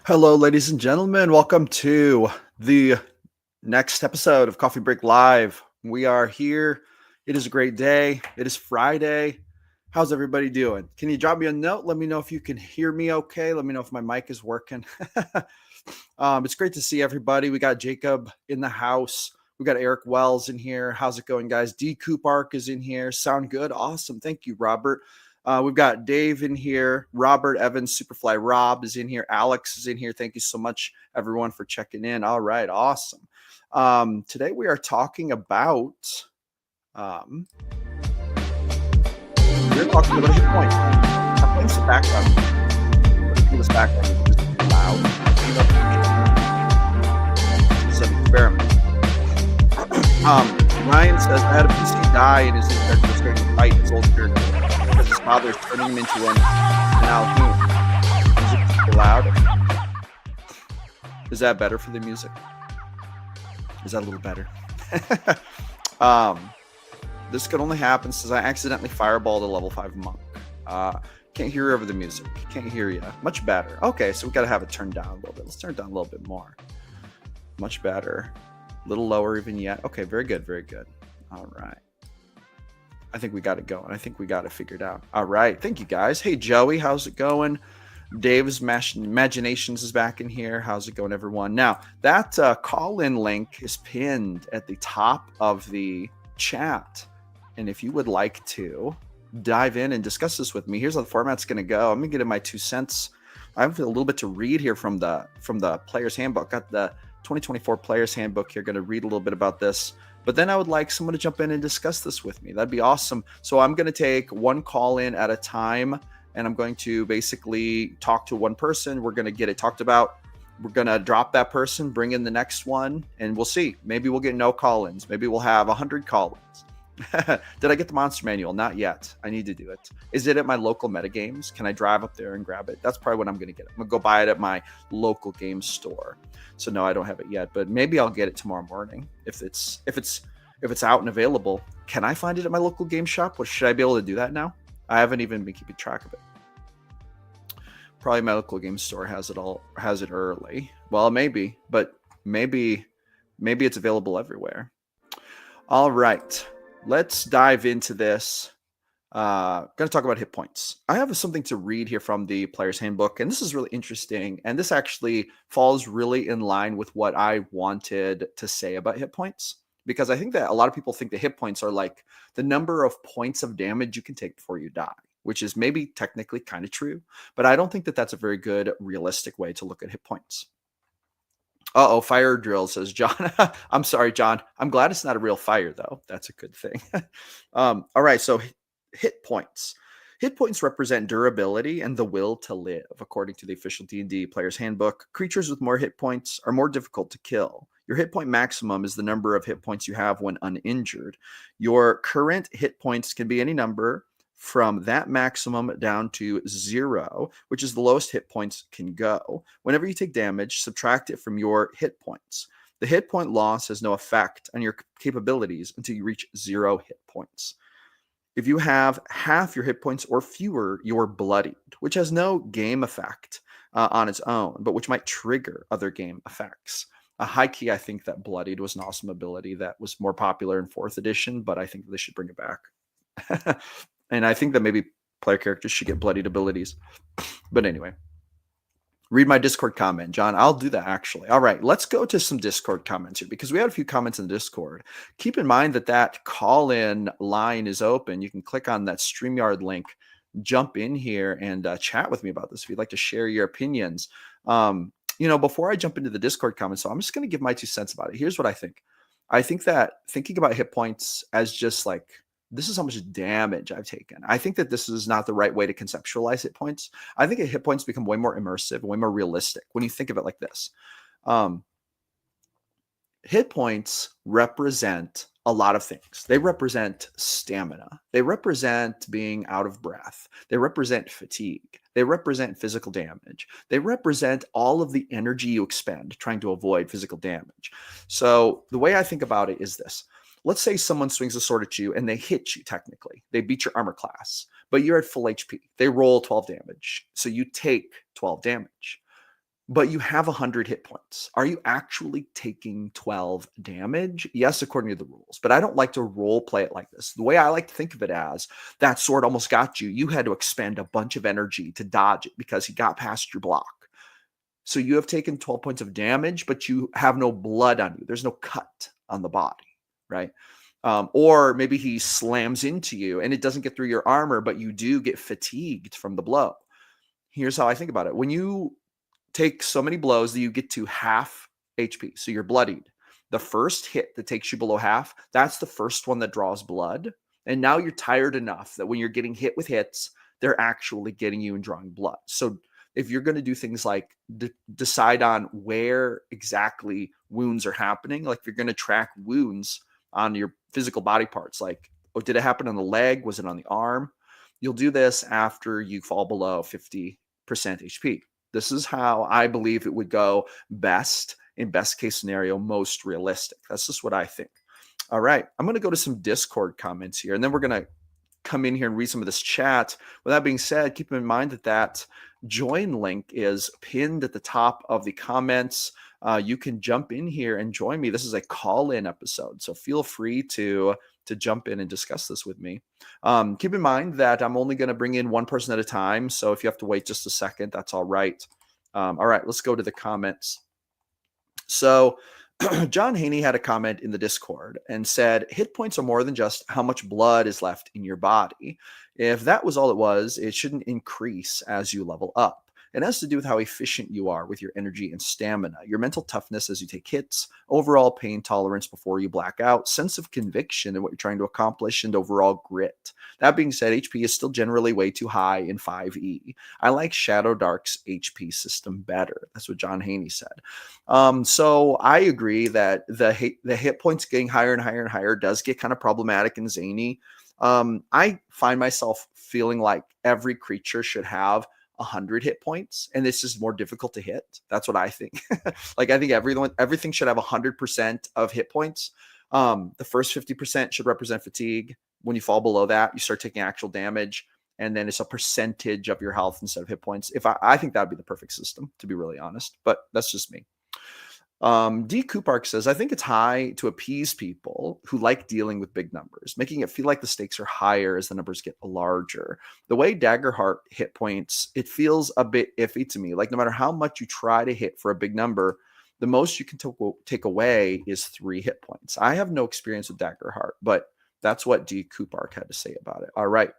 Hello, ladies and gentlemen. Welcome to the next episode of Coffee Break Live. We are here. It is a great day. It is Friday. How's everybody doing? Can you drop me a note? Let me know if you can hear me okay. Let me know if my mic is working. It's great to see everybody. We got Jacob in the house. We got Eric Wells in here. How's it going, guys? D. Coop Ark is in here. Sound good? Awesome. Thank you, Robert. We've got Dave in here. Robert Evans, Superfly Rob is in here. Alex is in here. Thank you so much, everyone, for checking in. All right. Awesome. Today we are talking about we're talking about a hit point. I'm playing some background. This background is just loud. It's an experiment. Ryan says I had a PC die and his character was going to fight his old character because his father is turning him into an now human. Is it too loud? Is that better for the music? Is that a little better? This could only happen since I accidentally fireballed a level 5 monk. Can't hear over the music. Can't hear you. Much better. Okay, so we got to have it turned down a little bit. Let's turn it down a little bit more. Much better. A little lower even yet. Okay, very good, very good. All right. I think we got it going. I think we got it figured out. All right. Thank you, guys. Hey, Joey, how's it going? Dave's Imaginations is back in here. How's it going, everyone? Now, that call-in link is pinned at the top of the chat. And if you would like to dive in and discuss this with me, here's how the format's going to go. I'm going to get in my 2 cents. I have a little bit to read here from the Player's Handbook. Got the 2024 Player's Handbook here. Going to read a little bit about this. But then I would like someone to jump in and discuss this with me. That'd be awesome. So I'm going to take one call in at a time, and I'm going to basically talk to one person. We're going to get it talked about. We're going to drop that person, bring in the next one, and we'll see. Maybe we'll get no call-ins. Maybe we'll have 100 call-ins. Did I get the monster manual? Not yet. I need to do it. Is it at my local metagames? Can I drive up there and grab it? That's probably what I'm going to get. I'm going to go buy it at my local game store. So no, I don't have it yet, but maybe I'll get it tomorrow morning if it's out and available. Can I find it at my local game shop? Or should I be able to do that now? I haven't even been keeping track of it. Probably my local game store has it early. Well, maybe, but maybe it's available everywhere. All right. Let's dive into this. Going to talk about hit points. I have something to read here from the Player's Handbook, and this is really interesting. And this actually falls really in line with what I wanted to say about hit points, because I think that a lot of people think that hit points are like the number of points of damage you can take before you die, which is maybe technically kind of true, but I don't think that that's a very good, realistic way to look at hit points. Uh-oh, fire drill, says John. I'm sorry, John. I'm glad it's not a real fire, though. That's a good thing. All right, so hit points. Hit points represent durability and the will to live. According to the official D&D Player's Handbook, creatures with more hit points are more difficult to kill. Your hit point maximum is the number of hit points you have when uninjured. Your current hit points can be any number from that maximum down to 0, which is the lowest hit points can go. Whenever you take damage, subtract it from your hit points. The hit point loss has no effect on your capabilities until you reach 0 hit points. If you have half your hit points or fewer, you're bloodied, which has no game effect on its own, but which might trigger other game effects. High key, I think that bloodied was an awesome ability that was more popular in 4th edition, but I think they should bring it back. And I think that maybe player characters should get bloodied abilities. But anyway, read my Discord comment, John. I'll do that, actually. All right, let's go to some Discord comments here, because we had a few comments in the Discord. Keep in mind that call-in line is open. You can click on that StreamYard link, jump in here, and chat with me about this if you'd like to share your opinions. Before I jump into the Discord comments, so I'm just going to give my 2 cents about it. Here's what I think. I think that thinking about hit points as just like, this is how much damage I've taken. I think that this is not the right way to conceptualize hit points. I think hit points become way more immersive, way more realistic when you think of it like this. Hit points represent a lot of things. They represent stamina. They represent being out of breath. They represent fatigue. They represent physical damage. They represent all of the energy you expend trying to avoid physical damage. So the way I think about it is this. Let's say someone swings a sword at you and they hit you technically. They beat your armor class, but you're at full HP. They roll 12 damage. So you take 12 damage. but you have 100 hit points. Are you actually taking 12 damage? Yes, according to the rules, but I don't like to role play it like this. The way I like to think of it as, that sword almost got you. You had to expend a bunch of energy to dodge it because he got past your block. So you have taken 12 points of damage, but you have no blood on you. There's no cut on the body, right? Or maybe he slams into you and it doesn't get through your armor, but you do get fatigued from the blow. Here's how I think about it. When you take so many blows that you get to half HP, so you're bloodied, the first hit that takes you below half, that's the first one that draws blood. And now you're tired enough that when you're getting hit with hits, they're actually getting you and drawing blood. So if you're going to do things like decide on where exactly wounds are happening, like if you're going to track wounds on your physical body parts, like, oh, did it happen on the leg? Was it on the arm? You'll do this after you fall below 50% HP. This is how I believe it would go best, in best case scenario, most realistic. That's just what I think. All right, I'm going to go to some Discord comments here, and then we're going to come in here and read some of this chat. With that being said, keep in mind that join link is pinned at the top of the comments. You can jump in here and join me. This is a call-in episode, so feel free to jump in and discuss this with me. Keep in mind that I'm only going to bring in one person at a time, so if you have to wait just a second, that's all right. All right, let's go to the comments. So John Haney had a comment in the Discord and said, hit points are more than just how much blood is left in your body. If that was all it was, it shouldn't increase as you level up. It has to do with how efficient you are with your energy and stamina, your mental toughness as you take hits, overall pain tolerance before you black out, sense of conviction in what you're trying to accomplish, and overall grit. That being said, HP is still generally way too high in 5e. I like Shadow Dark's HP system better. That's what John Haney said. So I agree that the hit points getting higher and higher and higher does get kind of problematic and zany. I find myself feeling like every creature should have 100 hit points, and this is more difficult to hit. That's what I think. Like, I think everything should have 100% of hit points. The first 50% should represent fatigue. When you fall below that, you start taking actual damage, and then it's a percentage of your health instead of hit points. I think that would be the perfect system, to be really honest, but that's just me. D. Coupark says, I think it's high to appease people who like dealing with big numbers, making it feel like the stakes are higher as the numbers get larger. The way Daggerheart hit points, it feels a bit iffy to me. Like, no matter how much you try to hit for a big number, the most you can take away is 3 hit points. I have no experience with Daggerheart, but that's what D. Coupark had to say about it. All right.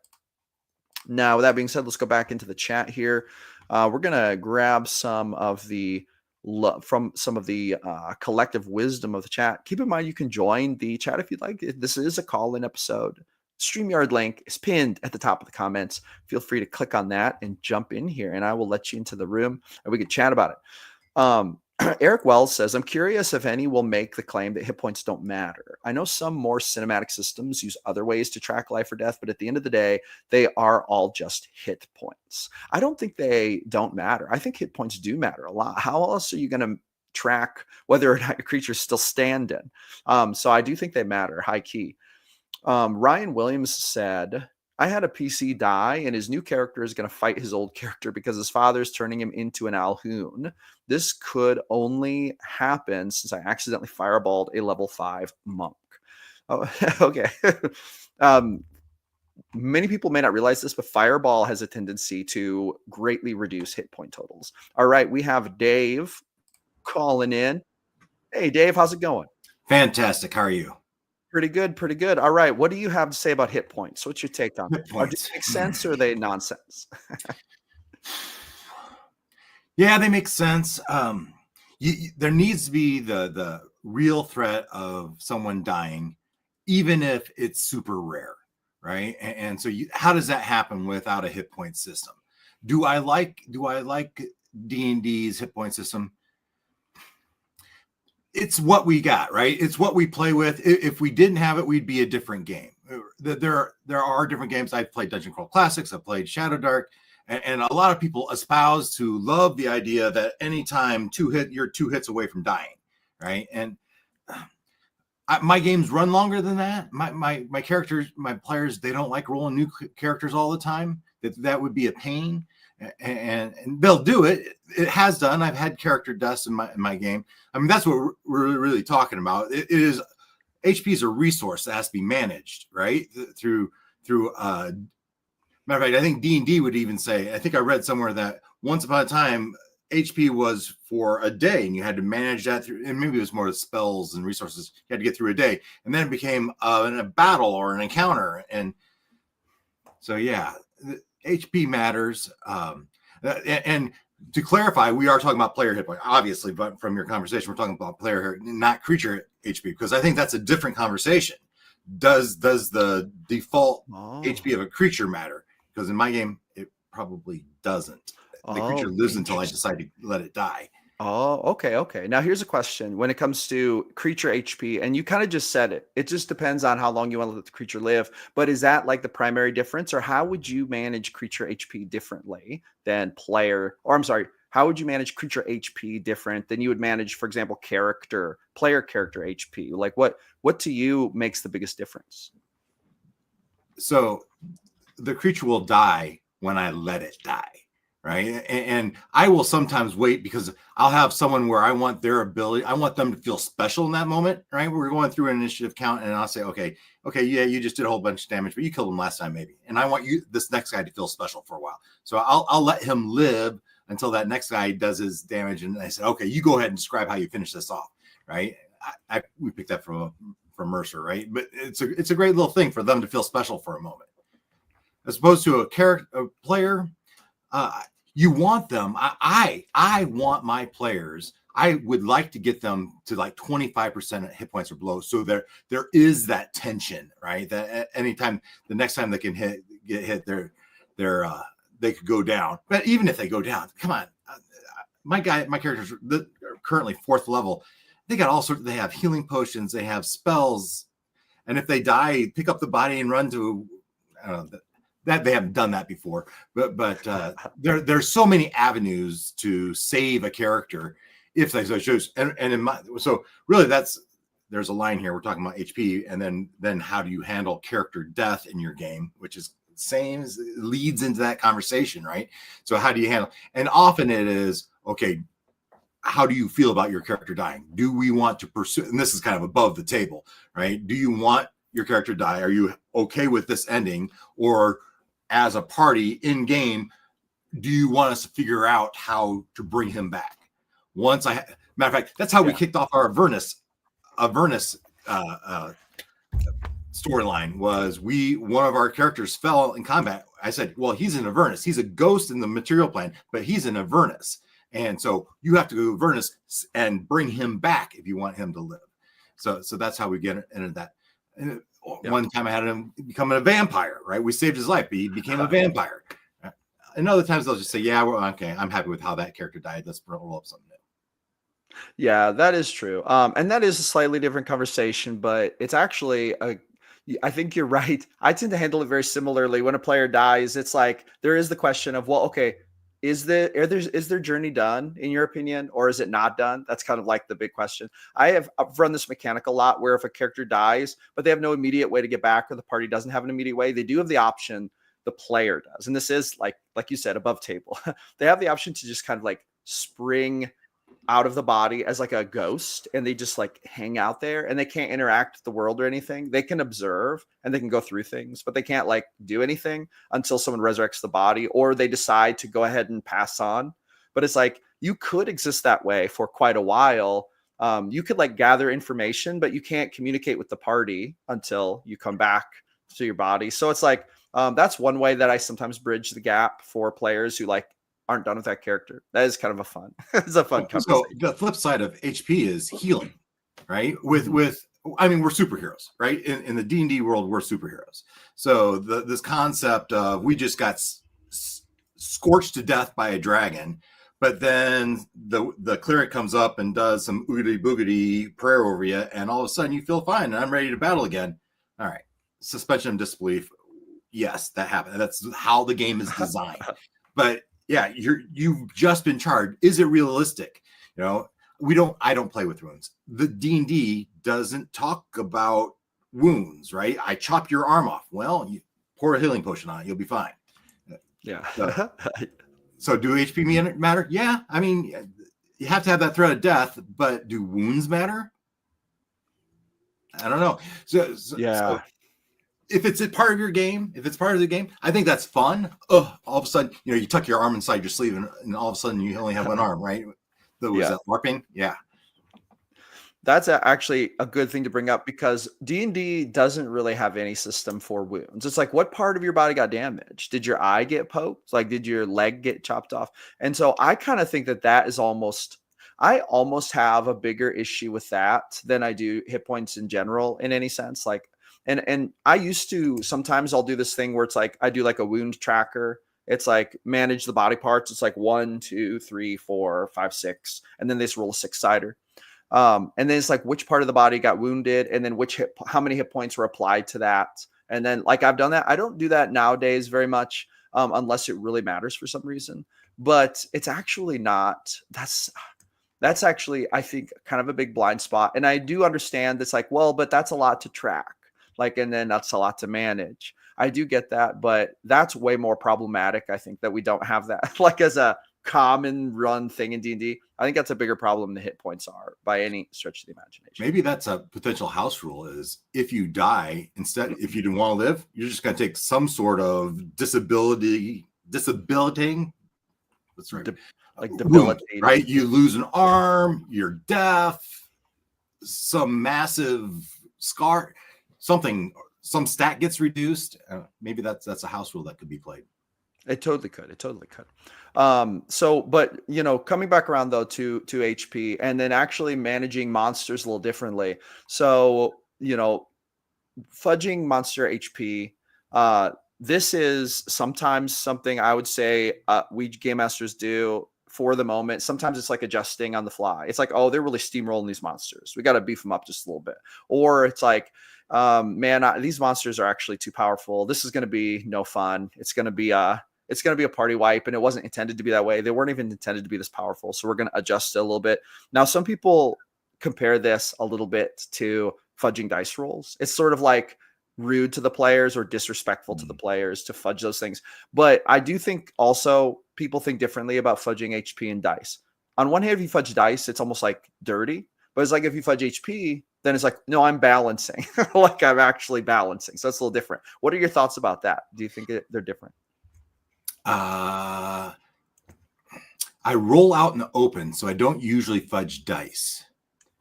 Now, with that being said, let's go back into the chat here. We're going to grab some of the collective wisdom of the chat. Keep in mind, you can join the chat if you'd like. This is a call-in episode. StreamYard link is pinned at the top of the comments. Feel free to click on that and jump in here, and I will let you into the room, and we can chat about it. Eric Wells says, I'm curious if any will make the claim that hit points don't matter. I know some more cinematic systems use other ways to track life or death, but at the end of the day, they are all just hit points. I don't think they don't matter. I think hit points do matter a lot. How else are you going to track whether or not your creature's still standing? So I do think they matter, high key. Ryan Williams said, I had a PC die, and his new character is going to fight his old character because his father's turning him into an Alhoon. This could only happen since I accidentally fireballed a level 5 monk. Oh, okay. Many people may not realize this, but Fireball has a tendency to greatly reduce hit point totals. All right, we have Dave calling in. Hey, Dave, how's it going? Fantastic. How are you? Pretty good, pretty good. All right, what do you have to say about hit points? What's your take on hit points? Do they make sense or are they nonsense? Yeah, they make sense. There needs to be the real threat of someone dying, even if it's super rare, right? And so how does that happen without a hit point system? Do I like D&D's hit point system? It's what we got, right? It's what we play with. If we didn't have it, we'd be a different game. There are different games. I've played Dungeon Crawl Classics. I've played Shadow Dark. And a lot of people espouse to love the idea that anytime you're 2 hits away from dying, right? And my games run longer than that. My characters, my players, they don't like rolling new characters all the time. that would be a pain. And they'll do it. It has done. I've had character deaths in my game. I mean, that's what we're really talking about. It is HP is a resource that has to be managed, right? Through matter of fact, I think D&D would even say, I think I read somewhere that once upon a time HP was for a day, and you had to manage that through, and maybe it was more spells and resources you had to get through a day, and then it became a battle or an encounter. And so yeah, HP matters. And to clarify, we are talking about player hit point, obviously, but from your conversation, we're talking about player, not creature HP, because I think that's a different conversation. Does the default HP of a creature matter? Because in my game, it probably doesn't. The creature lives until I decide to let it die. Oh, okay. Now here's a question. When it comes to creature HP, and you kind of just said it, it just depends on how long you want to let the creature live. But is that like the primary difference, or how would you manage creature HP differently than player? Or I'm sorry, how would you manage creature HP different than you would manage, for example, player character HP? Like what to you makes the biggest difference? So the creature will die when I let it die. Right. And I will sometimes wait because I'll have someone where I want their ability. I want them to feel special in that moment. Right. We're going through an initiative count and I'll say, okay, yeah, you just did a whole bunch of damage, but you killed him last time maybe. And I want this next guy to feel special for a while. So I'll let him live until that next guy does his damage. And I said, okay, you go ahead and describe how you finish this off. Right. We picked that from Mercer. Right. But it's a great little thing for them to feel special for a moment. As opposed to a player, you want them. I want my players. I would like to get them to like 25% hit points or below, so there is that tension, right? That anytime the next time they can get hit, they could go down. But even if they go down, come on, my characters are currently 4th level. They got all sorts. They have healing potions. They have spells, and if they die, pick up the body and run to. I don't know, that they haven't done that before, but there's so many avenues to save a character if they so choose. And so really there's a line here. We're talking about HP, and then how do you handle character death in your game, which is same leads into that conversation, right? So how do you handle? And often it is okay. How do you feel about your character dying? Do we want to pursue? And this is kind of above the table, right? Do you want your character to die? Are you okay with this ending, or as a party in game, do you want us to figure out how to bring him back? Matter of fact, that's how we kicked off our Avernus storyline. Was one of our characters fell in combat. I said, well, he's in Avernus. He's a ghost in the material plane, but he's in Avernus, and so you have to go to Avernus and bring him back if you want him to live. So that's how we get into that. One time I had him become a vampire, right? We saved his life, but he became a vampire. And other times they'll just say, yeah, well, okay, I'm happy with how that character died. Let's roll up something new. Yeah, that is true. And that is a slightly different conversation, but it's actually I think you're right. I tend to handle it very similarly. When a player dies, it's like there is the question of, well, okay, is their journey done in your opinion, or is it not done? That's kind of like the big question. I've run this mechanic a lot where if a character dies, but they have no immediate way to get back, or the party doesn't have an immediate way, they do have the option, the player does. And this is like you said, above table. They have the option to just kind of like spring out of the body as like a ghost, and they just like hang out there, and they can't interact with the world or anything. They can observe and they can go through things, but they can't like do anything until someone resurrects the body, or they decide to go ahead and pass on. But it's like you could exist that way for quite a while. You could like gather information, but you can't communicate with the party until you come back to your body. So it's like that's one way that I sometimes bridge the gap for players who like aren't done with that character. That is kind of it's a fun conversation. So the flip side of HP is healing, right? We're superheroes, right? In the D&D world, we're superheroes. So this concept of we just got scorched to death by a dragon, but then the cleric comes up and does some oogity boogity prayer over you, and all of a sudden you feel fine and I'm ready to battle again. All right, suspension of disbelief. Yes, that happened. That's how the game is designed. But yeah, you've just been charged. Is it realistic? I don't play with wounds. The D&D doesn't talk about wounds, right? I chop your arm off. Well, you pour a healing potion on it, you'll be fine. Yeah. So do HP matter? Yeah. I mean, you have to have that threat of death, but do wounds matter? I don't know. So if it's a part of your game, if it's part of the game, I think that's fun. All of a sudden, you tuck your arm inside your sleeve, and all of a sudden you only have one arm, right? Was that LARPing? Yeah. That's actually a good thing to bring up, because D&D doesn't really have any system for wounds. It's like, what part of your body got damaged? Did your eye get poked? Like, did your leg get chopped off? And so I kind of think that is I almost have a bigger issue with that than I do hit points in general, in any sense. Like, and I used to, sometimes I'll do this thing where it's like, I do like a wound tracker. It's like, manage the body parts. It's like 1, 2, 3, 4, 5, 6, and then they just roll a 6-sider. And then it's like, which part of the body got wounded, and then how many hit points were applied to that. And then, like, I've done that. I don't do that nowadays very much, unless it really matters for some reason. But it's actually not. That's actually, I think, kind of a big blind spot. And I do understand it's like, well, but that's a lot to track. Like, and then that's a lot to manage. I do get that, but that's way more problematic. I think that we don't have that like as a common run thing in D&D. I think that's a bigger problem than hit points are, by any stretch of the imagination. Maybe that's a potential house rule: is if you die, instead, if you didn't want to live, you're just going to take some sort of disabilitating. That's right. Like debilitating. Right? You lose an arm, you're deaf, some massive scar, some stat gets reduced. Maybe that's a house rule that could be played. It totally could. But coming back around though to HP, and then actually managing monsters a little differently. So, fudging monster HP, this is sometimes something I would say we game masters do for the moment. Sometimes it's like adjusting on the fly. It's like, oh, they're really steamrolling these monsters, we got to beef them up just a little bit. Or it's like, these monsters are actually too powerful. This is going to be no fun. It's going to be a party wipe, and it wasn't intended to be that way. They weren't even intended to be this powerful. So we're going to adjust it a little bit. Now, some people compare this a little bit to fudging dice rolls. It's sort of like rude to the players or disrespectful to the players to fudge those things. But I do think also people think differently about fudging HP and dice. On one hand, if you fudge dice, it's almost like dirty. But it's like, if you fudge HP, then it's like, no, I'm balancing. Like, I'm actually balancing. So it's a little different. What are your thoughts about that? Do you think they're different? I roll out in the open, so I don't usually fudge dice.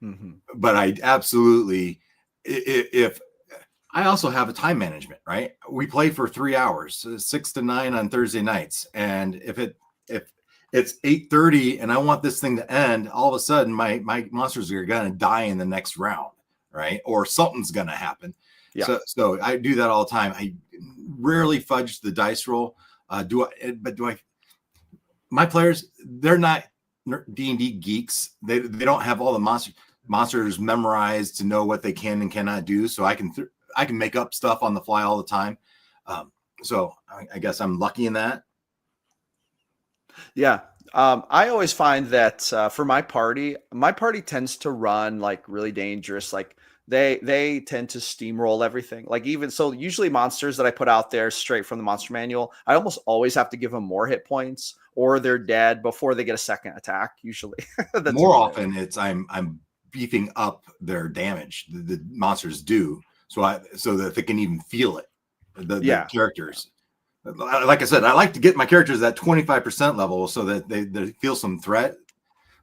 But I absolutely, if I also have a time management, right? We play for 3 hours, 6 to 9 on Thursday nights, and if it's 8:30 and I want this thing to end, all of a sudden my monsters are gonna die in the next round, right? Or something's gonna happen. Yeah. So I do that all the time. I rarely fudge the dice roll. My players, they're not D&D geeks. They don't have all the monsters memorized to know what they can and cannot do. So I can make up stuff on the fly all the time. So I guess I'm lucky in that. Yeah. I always find that for my party tends to run like really dangerous. Like, they tend to steamroll everything. Like, even so, usually monsters that I put out there straight from the monster manual, I almost always have to give them more hit points, or they're dead before they get a second attack. Usually, more often it's I'm beefing up their damage. The monsters do so that they can even feel it. The characters, like I said, I like to get my characters at 25% level so that they feel some threat.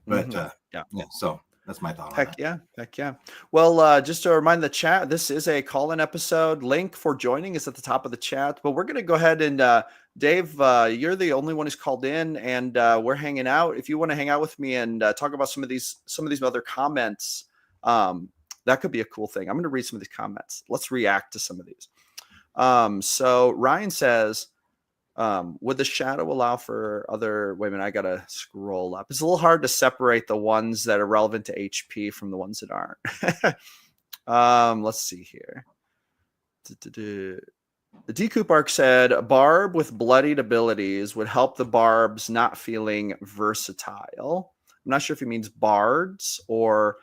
But so. That's my thought. Heck yeah. Well, just to remind the chat, this is a call-in episode. Link for joining is at the top of the chat. But we're going to go ahead and, Dave, you're the only one who's called in, and we're hanging out. If you want to hang out with me and talk about some of these other comments, that could be a cool thing. I'm going to read some of these comments. Let's react to some of these. So Ryan says, would the shadow allow for other women? I gotta scroll up. It's a little hard to separate the ones that are relevant to HP from the ones that aren't. Let's see here. The D-Coop Arc said Barb with bloodied abilities would help the Barbs not feeling versatile. I'm not sure if he means bards or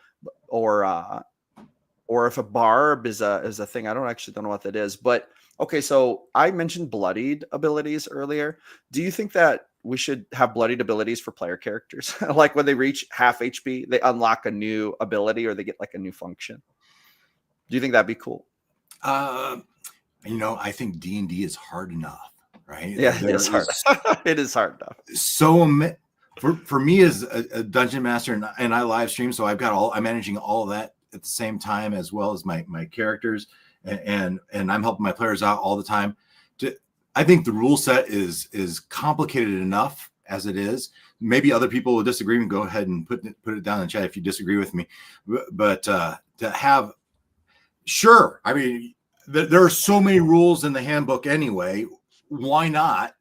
if a barb is a thing. I don't know what that is, but Okay, so I mentioned bloodied abilities earlier. Do you think that we should have bloodied abilities for player characters? Like when they reach half HP, they unlock a new ability or they get like a new function. Do you think that'd be cool? I think D&D is hard enough, right? Yeah, it There is hard. is It is hard enough. for me as a dungeon master, and I live stream, so I'm managing all of that at the same time, as well as my characters, and I'm helping my players out all the time. I think the rule set is complicated enough as it is. Maybe other people will disagree, and go ahead and put it down in the chat if you disagree with me. But to have, sure, I mean, there are so many rules in the handbook anyway. Why not?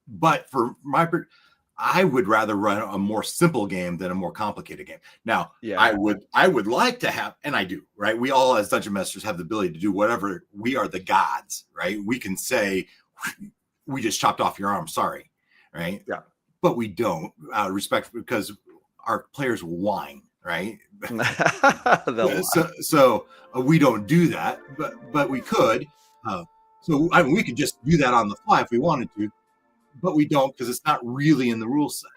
But I would rather run a more simple game than a more complicated game. Now, Yeah. I would like to have, and I do, right? We all as dungeon masters have the ability to do whatever. We are the gods, right? We can say, we just chopped off your arm, sorry, right? Yeah. But we don't, out of respect, because our players will whine, right? So we don't do that, but we could. We could just do that on the fly if we wanted to, but we don't, because it's not really in the rule set.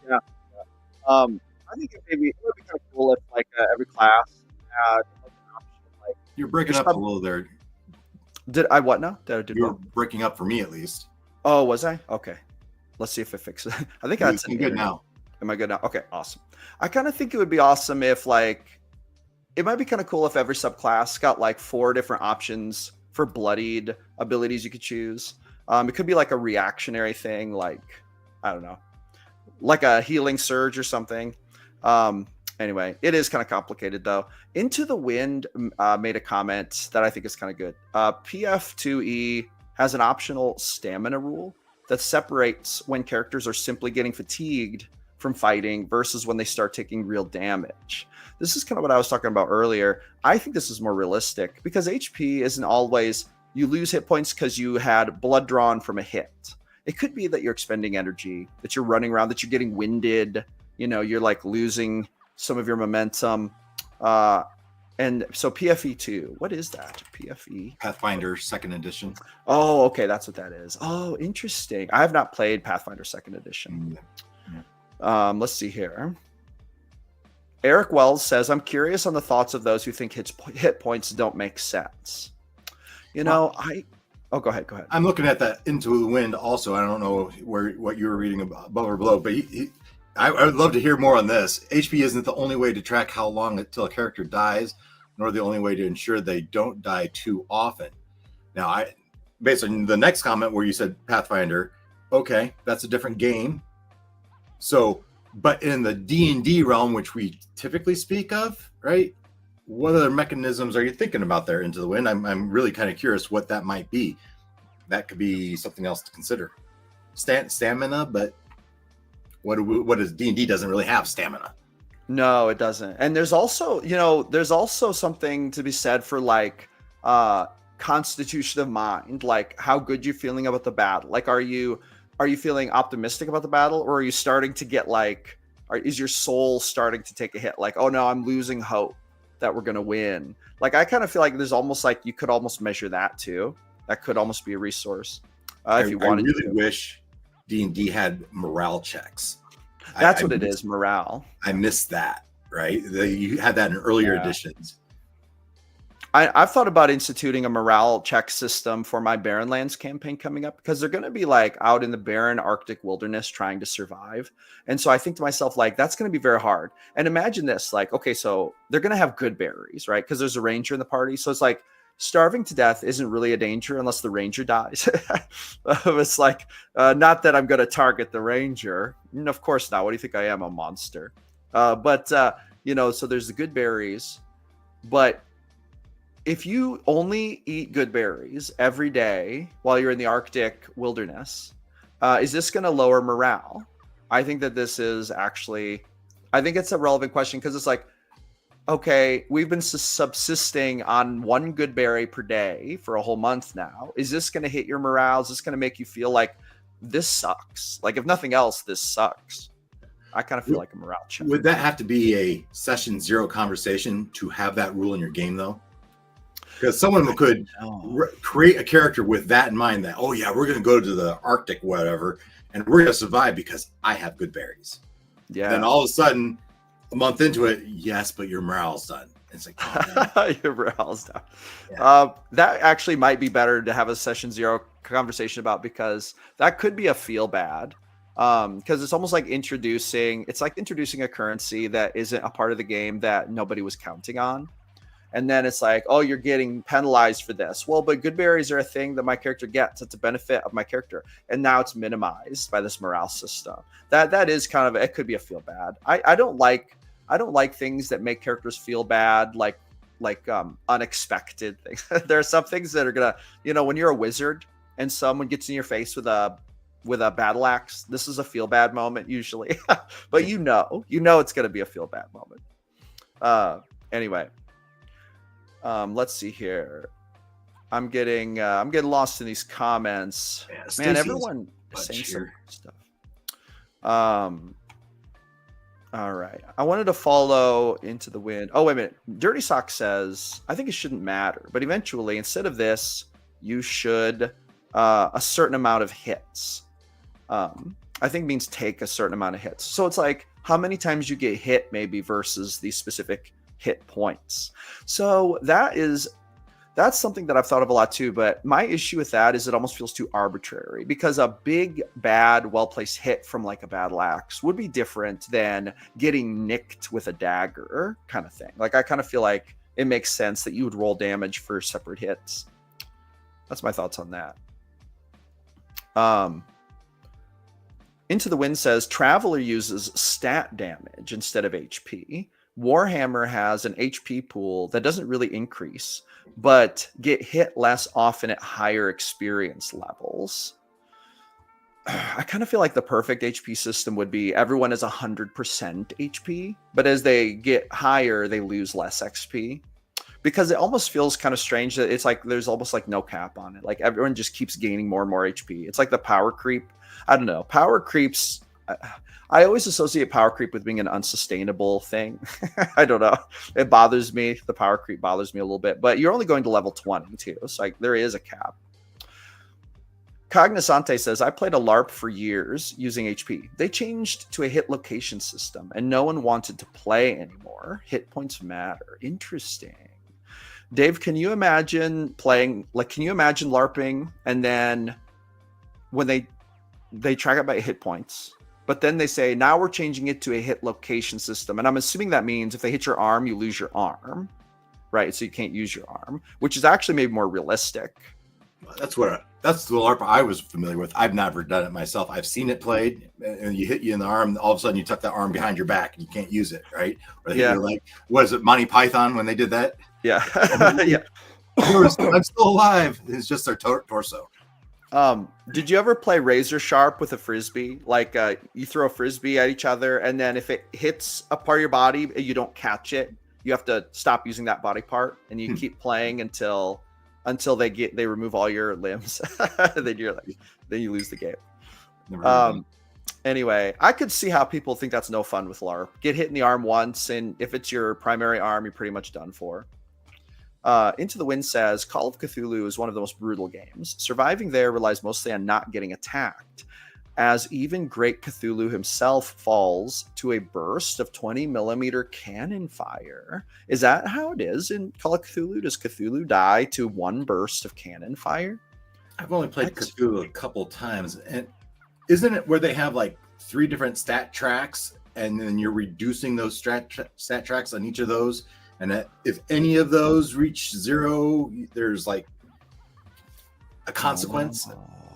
Yeah. I think it would be kind of cool if like every class had like, an option. Like, you're breaking up a little there. Did I what now? You're breaking up for me at least. Oh, was I? Okay. Let's see if it fixes it. I think that's good now. Am I good now? Okay, awesome. I kind of think it would be awesome if like it might be kind of cool if every subclass got like 4 different options for bloodied abilities you could choose. It could be like a reactionary thing, like I don't know, like a healing surge or something. Anyway, it is kind of complicated though. Into the Wind made a comment that I think is kind of good. PF2E has an optional stamina rule that separates when characters are simply getting fatigued from fighting versus when they start taking real damage. This is kind of what I was talking about earlier. I think this is more realistic because HP isn't always you lose hit points because you had blood drawn from a hit. It could be that you're expending energy, that you're running around, that you're getting winded, you're like losing some of your momentum. And so PFE2, what is that? PFE? Pathfinder 2nd edition. Oh, okay, that's what that is. Oh, interesting. I have not played Pathfinder 2nd edition. Let's see here. Eric Wells says, I'm curious on the thoughts of those who think hit points don't make sense. Go ahead. I'm looking at that Into the Wind also. I don't know what you were reading above or below, but I would love to hear more on this. HP isn't the only way to track how long until a character dies, nor the only way to ensure they don't die too often. Now, based on the next comment where you said Pathfinder, okay, that's a different game. So, but in the D&D realm, which we typically speak of, right? What other mechanisms are you thinking about there, Into the Wind? I'm really kind of curious what that might be. That could be something else to consider. Stamina, but what is D&D doesn't really have stamina. No, it doesn't. And there's also, there's also something to be said for like constitution of mind, like how good you're feeling about the battle. Like, are you feeling optimistic about the battle, or are you starting to get like, is your soul starting to take a hit? Like, oh no, I'm losing hope that we're going to win. Like, I kind of feel like there's almost like you could almost measure that too. That could almost be a resource if you wanted to. I really wish D&D had morale checks. That's what it is, morale. I missed that, right? You had that in earlier editions. I've thought about instituting a morale check system for my Barren Lands campaign coming up, because they're going to be like out in the barren Arctic wilderness trying to survive. And so I think to myself, like, that's going to be very hard. And imagine this, like, okay, so they're going to have good berries, right? Because there's a ranger in the party. So it's like starving to death isn't really a danger unless the ranger dies. It's like, not that I'm going to target the ranger. Of course not. What do you think I am, a monster? So there's the good berries. But if you only eat good berries every day while you're in the Arctic wilderness, is this going to lower morale? I think that this is actually, I think it's a relevant question, because it's like, okay, we've been subsisting on one good berry per day for a whole month now. Is this going to hit your morale? Is this going to make you feel like this sucks? Like, if nothing else, this sucks. I kind of feel like a morale check. Would that have to be a session 0 conversation to have that rule in your game, though? Because someone could know. create a character with that in mind, that, oh yeah, we're going to go to the Arctic, whatever, and we're going to survive because I have good berries. Yeah. And then all of a sudden, a month into it, yes, but your morale's done. It's like, oh, your morale's down. Yeah. That actually might be better to have a session 0 conversation about, because that could be a feel bad. Because it's almost like introducing a currency that isn't a part of the game that nobody was counting on. And then it's like, oh, you're getting penalized for this. Well, but good berries are a thing that my character gets. It's a benefit of my character. And now it's minimized by this morale system. That is kind of, it could be a feel bad. I don't like things that make characters feel bad, like unexpected things. There are some things that are gonna, when you're a wizard and someone gets in your face with a battle axe, this is a feel bad moment usually. But it's gonna be a feel bad moment. Anyway. Let's see here. I'm getting lost in these comments. Yeah, man, everyone is saying some stuff. All right. I wanted to follow Into the Wind. Oh, wait a minute. Dirty Sock says, I think it shouldn't matter, but eventually, instead of this, you should a certain amount of hits. I think means take a certain amount of hits. So it's like how many times you get hit maybe versus the specific hit points. So that's something that I've thought of a lot too, but my issue with that is it almost feels too arbitrary, because a big, bad, well-placed hit from like a battle axe would be different than getting nicked with a dagger kind of thing. Like, I kind of feel like it makes sense that you would roll damage for separate hits. That's my thoughts on that. Into the Wind says, Traveler uses stat damage instead of HP. Warhammer has an HP pool that doesn't really increase, but get hit less often at higher experience levels. I kind of feel like the perfect HP system would be everyone is 100% HP, but as they get higher, they lose less XP. Because it almost feels kind of strange that it's like there's almost like no cap on it. Like everyone just keeps gaining more and more HP. It's like the power creep. I don't know. Power creeps... I always associate power creep with being an unsustainable thing. I don't know. It bothers me. The power creep bothers me a little bit. But you're only going to level 20 too. So like there is a cap. Cognosante says, I played a LARP for years using HP. They changed to a hit location system and no one wanted to play anymore. Hit points matter. Interesting. Dave, can you imagine LARPing and then when they track it by hit points, but then they say, now we're changing it to a hit location system. And I'm assuming that means if they hit your arm, you lose your arm, right? So you can't use your arm, which is actually maybe more realistic. That's the LARP I was familiar with. I've never done it myself. I've seen it played, and you hit you in the arm. All of a sudden, you tuck that arm behind your back, and you can't use it, right? Or they hit you like, was it Monty Python when they did that? Yeah, yeah. I'm still alive. It's just their torso. Did you ever play Razor Sharp with a frisbee? Like you throw a frisbee at each other, and then if it hits a part of your body, you don't catch it. You have to stop using that body part, and you keep playing until they remove all your limbs. Then you lose the game. Anyway, I could see how people think that's no fun with LARP. Get hit in the arm once, and if it's your primary arm, you're pretty much done for. Into the Wind says, Call of Cthulhu is one of the most brutal games. Surviving there relies mostly on not getting attacked, as even Great Cthulhu himself falls to a burst of 20mm cannon fire. Is that how it is in Call of Cthulhu? Does Cthulhu die to one burst of cannon fire? I've only played Cthulhu a couple times, and isn't it where they have like 3 different stat tracks, and then you're reducing those stat tracks on each of those? And that if any of those reach 0, there's like a consequence.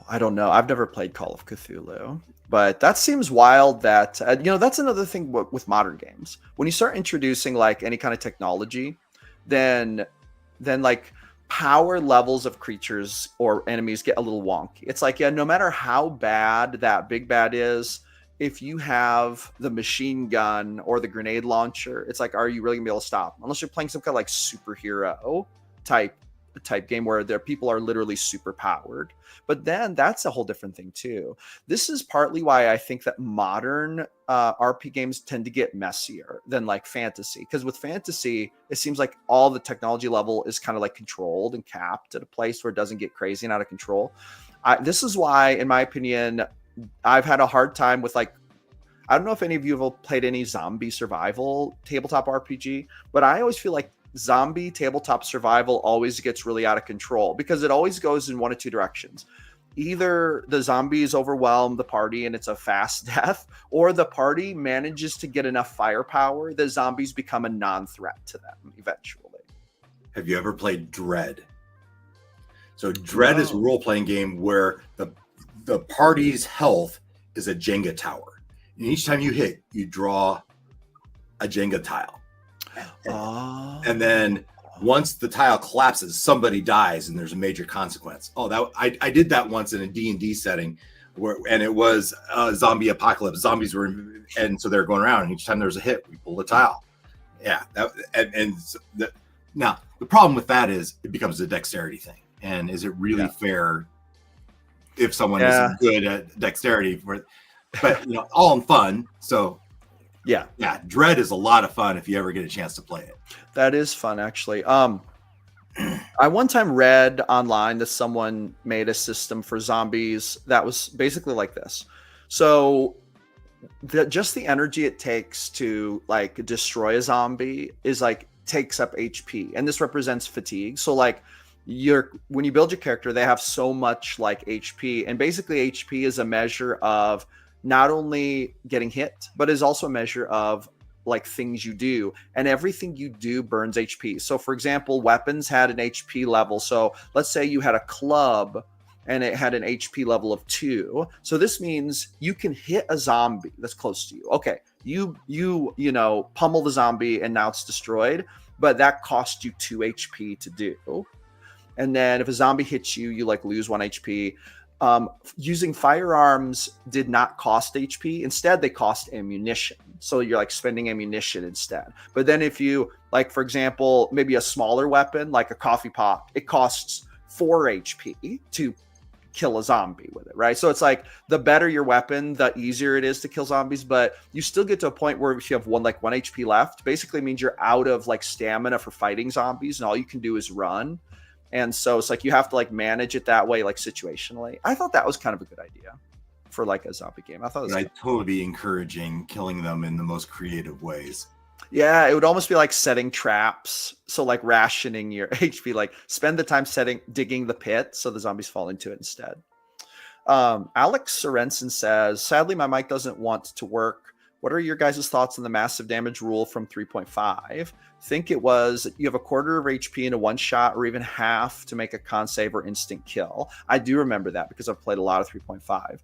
I don't know. I've never played Call of Cthulhu, but that seems wild. That that's another thing with modern games. When you start introducing like any kind of technology, then like power levels of creatures or enemies get a little wonky. It's like, yeah, no matter how bad that big bad is, if you have the machine gun or the grenade launcher, it's like, are you really gonna be able to stop? Unless you're playing some kind of like superhero type type game where their people are literally super powered. But then that's a whole different thing too. This is partly why I think that modern RP games tend to get messier than like fantasy, because with fantasy it seems like all the technology level is kind of like controlled and capped at a place where it doesn't get crazy and out of control. This is why, in my opinion, I've had a hard time with like, I don't know if any of you have played any zombie survival tabletop RPG, but I always feel like zombie tabletop survival always gets really out of control because it always goes in one of two directions. Either the zombies overwhelm the party and it's a fast death, or the party manages to get enough firepower that zombies become a non-threat to them eventually. Have you ever played Dread? So Dread is a role-playing game where the party's health is a Jenga tower. And each time you hit, you draw a Jenga tile. And then once the tile collapses, somebody dies and there's a major consequence. I did that once in a D&D setting and it was a zombie apocalypse. Zombies were and so they're going around, and each time there's a hit, we pull the tile. Yeah. Now the problem with that is it becomes a dexterity thing. And is it really fair if someone isn't good at dexterity? But all in fun. So yeah, Dread is a lot of fun if you ever get a chance to play it. That is fun, actually. I one time read online that someone made a system for zombies that was basically like this. So just the energy it takes to like destroy a zombie is like takes up HP, and this represents fatigue. So like when you build your character, they have so much like HP, and basically HP is a measure of not only getting hit, but is also a measure of like things you do, and everything you do burns HP. So for example, weapons had an HP level. So let's say you had a club and it had an HP level of 2. So this means you can hit a zombie that's close to you. Okay, you pummel the zombie and now it's destroyed, but that cost you 2 HP to do. And then if a zombie hits you, you like lose 1 HP. Using firearms did not cost HP. Instead, they cost ammunition. So you're like spending ammunition instead. But then if you, like, for example, maybe a smaller weapon, like a coffee pot, it costs 4 HP to kill a zombie with it, right? So it's like the better your weapon, the easier it is to kill zombies. But you still get to a point where if you have 1 HP left, basically means you're out of like stamina for fighting zombies, and all you can do is run. And so it's like you have to like manage it that way, like situationally. I thought that was kind of a good idea for like a zombie game. I thought it was I'd totally be encouraging killing them in the most creative ways. Yeah, it would almost be like setting traps. So like rationing your HP, like spend the time digging the pit so the zombies fall into it instead. Alex Sorensen says, sadly, my mic doesn't want to work. What are your guys' thoughts on the massive damage rule from 3.5? Think it was you have a quarter of HP in a one shot or even half to make a con save or instant kill. I do remember that because I've played a lot of 3.5.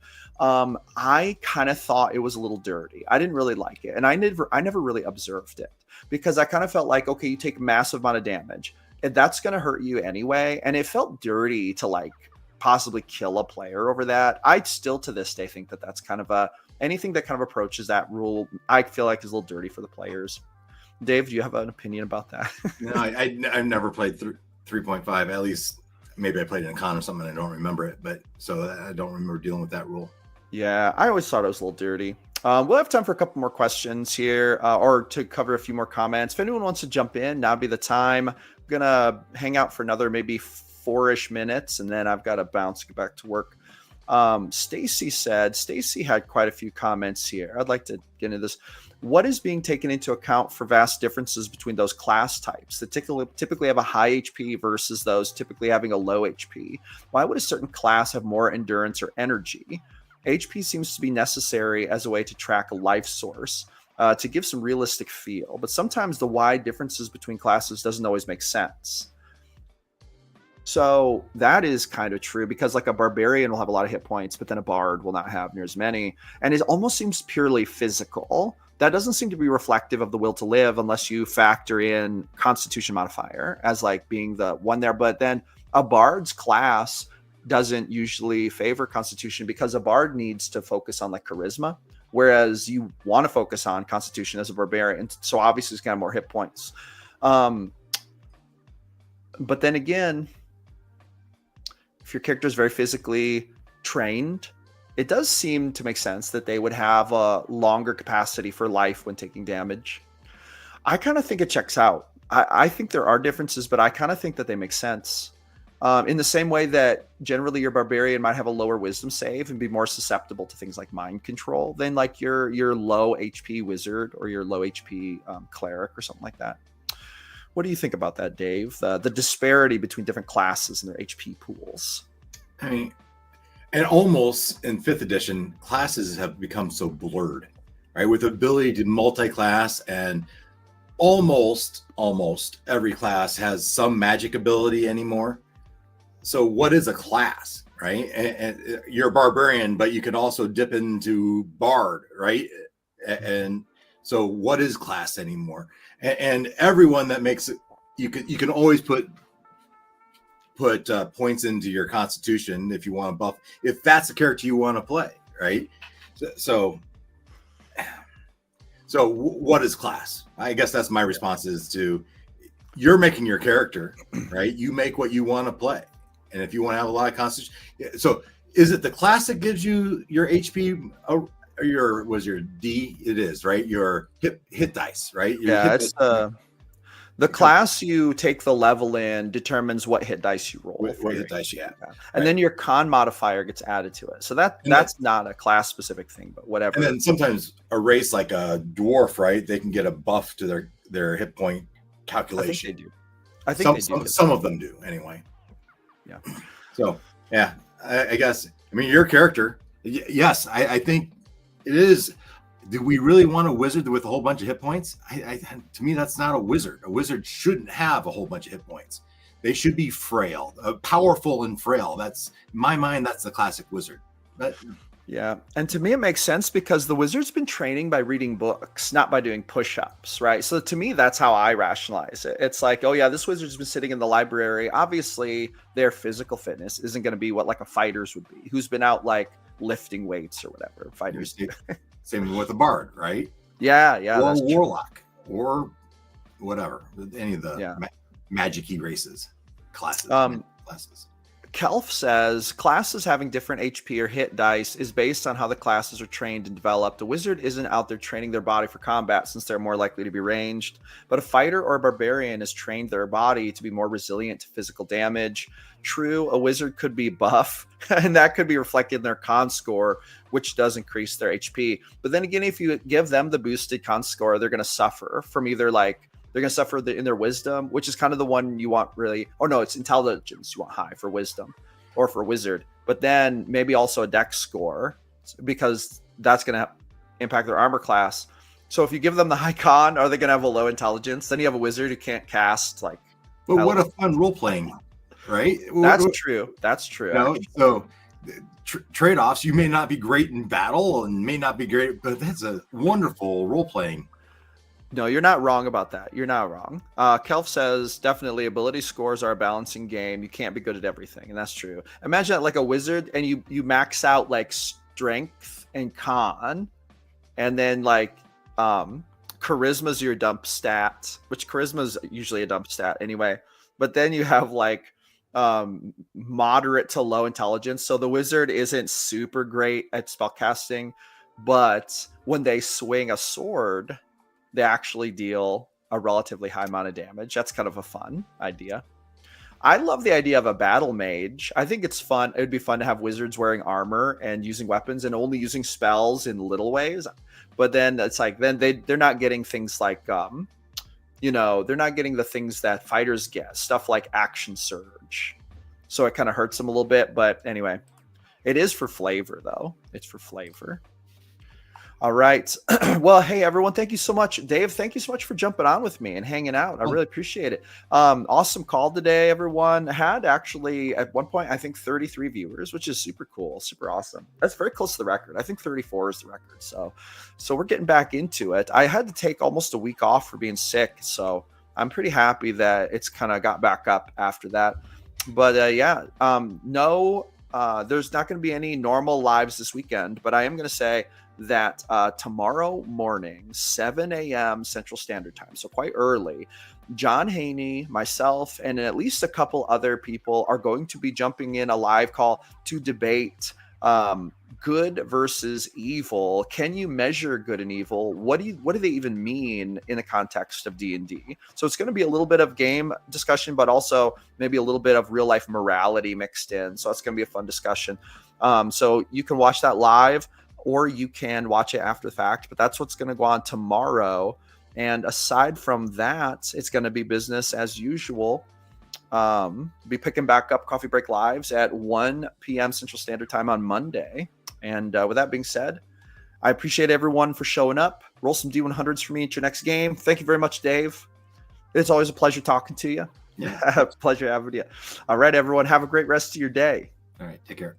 I kind of thought it was a little dirty. I didn't really like it. And I never really observed it because I kind of felt like, okay, you take a massive amount of damage and that's going to hurt you anyway. And it felt dirty to like possibly kill a player over that. I still to this day think that that's kind of anything that kind of approaches that rule, I feel like is a little dirty for the players. Dave, do you have an opinion about that? No, I've never played 3.5. At least maybe I played in a con or something. I don't remember it, but so I don't remember dealing with that rule. Yeah, I always thought it was a little dirty. We'll have time for a couple more questions here, or to cover a few more comments. If anyone wants to jump in, now'd be the time. I'm gonna hang out for another maybe 4-ish minutes, and then I've got to bounce, get back to work. Stacy had quite a few comments here. I'd like to get into this. What is being taken into account for vast differences between those class types that typically have a high HP versus those typically having a low HP? Why would a certain class have more endurance or energy? HP seems to be necessary as a way to track a life source, to give some realistic feel, but sometimes the wide differences between classes doesn't always make sense. So that is kind of true because like a barbarian will have a lot of hit points, but then a bard will not have near as many. And it almost seems purely physical. That doesn't seem to be reflective of the will to live unless you factor in constitution modifier as like being the one there. But then a bard's class doesn't usually favor constitution because a bard needs to focus on like charisma, whereas you want to focus on constitution as a barbarian. So obviously it's got more hit points. But then again, if your character is very physically trained, it does seem to make sense that they would have a longer capacity for life when taking damage. I kind of think it checks out. I think there are differences, but I kind of think that they make sense. In the same way that generally your barbarian might have a lower wisdom save and be more susceptible to things like mind control than like your low HP wizard or your low HP cleric or something like that. What do you think about that, Dave? The disparity between different classes and their HP pools. I mean, and almost in 5th edition, classes have become so blurred, right? With the ability to multi-class, and almost every class has some magic ability anymore. So what is a class, right? And you're a barbarian, but you can also dip into bard, right? And so what is class anymore? And everyone that makes it, you can always put points into your constitution if you want to buff, if that's the character you want to play, right? So what is class? I guess that's my response is to, you're making your character, right? You make what you want to play. And if you want to have a lot of constitution, so is it the class that gives you your HP or your D? It is, right? Your hit dice, right? It's the class you take the level in determines what hit dice you roll. What hit dice you have. And then your con modifier gets added to it. So that's not a class specific thing, but whatever. And then sometimes a race like a dwarf, right? They can get a buff to their hit point calculation. I think they do. Some of them do anyway. Yeah. So yeah, I guess. I mean, your character. Yes, I think it is. Do we really want a wizard with a whole bunch of hit points? To me, that's not a wizard. A wizard shouldn't have a whole bunch of hit points. They should be frail, powerful and frail. That's, in my mind, that's the classic wizard. Yeah. And to me, it makes sense because the wizard's been training by reading books, not by doing push-ups, right? So to me, that's how I rationalize it. It's like, oh yeah, this wizard's been sitting in the library. Obviously, their physical fitness isn't going to be what like a fighter's would be, who's been out like lifting weights or whatever fighters do. Same with a bard, right? Yeah. Or a warlock, or whatever. Any of the magic-y races, classes. Kelf says classes having different HP or hit dice is based on how the classes are trained and developed. A wizard isn't out there training their body for combat since they're more likely to be ranged, but a fighter or a barbarian has trained their body to be more resilient to physical damage. True, a wizard could be buff, and that could be reflected in their con score, which does increase their HP. But then again, if you give them the boosted con score, they're going to suffer from either like they're going to suffer in their wisdom, which is kind of the one you want really. Oh, no, it's intelligence you want high for wisdom or for wizard. But then maybe also a dex score because that's going to impact their armor class. So if you give them the high con, are they going to have a low intelligence? Then you have a wizard who can't cast like. But what a fun role playing, right? That's true. That's true. You know, so trade-offs, you may not be great in battle and may not be great, but that's a wonderful role playing. No, you're not wrong about that. You're not wrong. Kelf says definitely ability scores are a balancing game. You can't be good at everything, and that's true. Imagine that like a wizard, and you max out like strength and con, and then like charisma's your dump stat, which charisma's usually a dump stat anyway. But then you have like moderate to low intelligence. So the wizard isn't super great at spellcasting, but when they swing a sword, they actually deal a relatively high amount of damage. That's kind of a fun idea. I love the idea of a battle mage. I think it's fun. It would be fun to have wizards wearing armor and using weapons and only using spells in little ways. But then it's like, then they're not getting things like, they're not getting the things that fighters get, stuff like action surge. So it kind of hurts them a little bit. But anyway, it is for flavor though. It's for flavor. All right. Well, hey, everyone. Thank you so much. Dave, thank you so much for jumping on with me and hanging out. I really appreciate it. Awesome call today, everyone. Had actually at one point, I think 33 viewers, which is super cool, super awesome. That's very close to the record. I think 34 is the record. So we're getting back into it. I had to take almost a week off for being sick. So I'm pretty happy that it's kind of got back up after that. But there's not going to be any normal lives this weekend, but I am going to say that tomorrow morning, 7 a.m. Central Standard Time, so quite early, John Haney, myself, and at least a couple other people are going to be jumping in a live call to debate good versus evil. Can you measure good and evil? What do they even mean in the context of D&D? So it's going to be a little bit of game discussion, but also maybe a little bit of real life morality mixed in. So it's going to be a fun discussion. So you can watch that live, or you can watch it after the fact, but that's what's going to go on tomorrow. And aside from that, it's going to be business as usual. Be picking back up Coffee Break Lives at 1 p.m. Central Standard Time on Monday. And with that being said, I appreciate everyone for showing up. Roll some D100s for me at your next game. Thank you very much, Dave. It's always a pleasure talking to you. Yeah. Pleasure having you. All right, everyone. Have a great rest of your day. All right. Take care.